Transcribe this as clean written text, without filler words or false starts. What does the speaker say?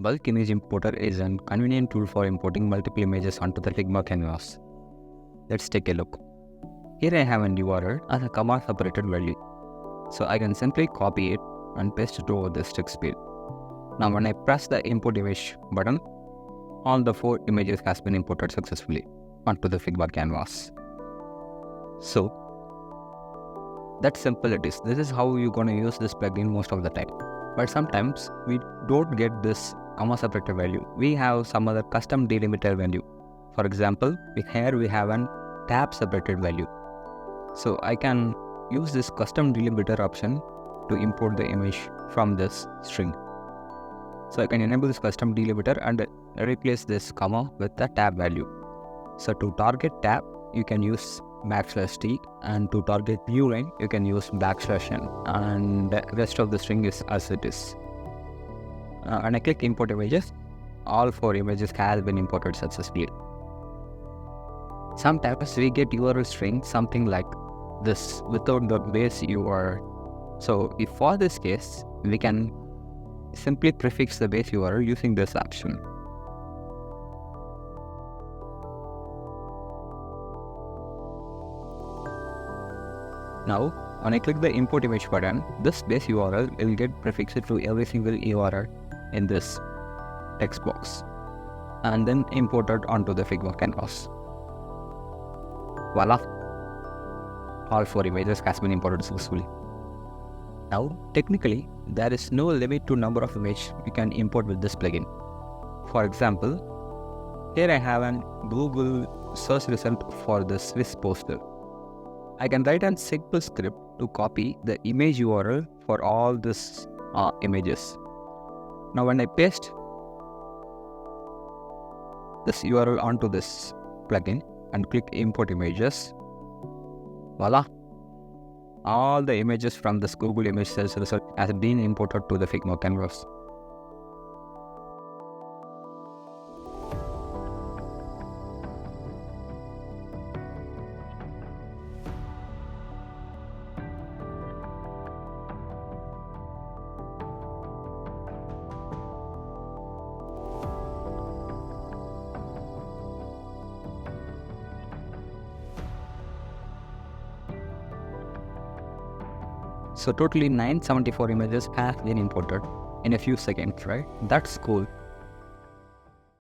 Bulk image importer is a convenient tool for importing multiple images onto the Figma canvas. Let's take a look. Here I have an URL as a comma separated value. So I can simply copy it and paste it over this text field. Now when I press the import image button, all the 4 images has been imported successfully onto the Figma canvas. So that's simple it is. This is how you're going to use this plugin most of the time. But sometimes we don't get this comma separated value. We have some other custom delimiter value. For example, here we have an tab separated value. So I can use this custom delimiter option to import the image from this string. So I can enable this custom delimiter and replace this comma with the tab value. So to target tab, you can use \t, and to target new line, you can use \n, and the rest of the string is as it is. When I click import images, all 4 images have been imported successfully. Sometimes we get URL string something like this without the base URL. So if for this case, we can simply prefix the base URL using this option. Now, when I click the import image button, this base URL will get prefixed to every single URL in this text box and then imported onto the Figma canvas. Voila! All 4 images has been imported successfully. Now, technically, there is no limit to number of images you can import with this plugin. For example, here I have an Google search result for the Swiss poster. I can write a simple script to copy the image URL for all these images. Now when I paste this URL onto this plugin and click import images, voila! All the images from this Google image search result has been imported to the Figma canvas. So totally 974 images have been imported in a few seconds, right? That's cool.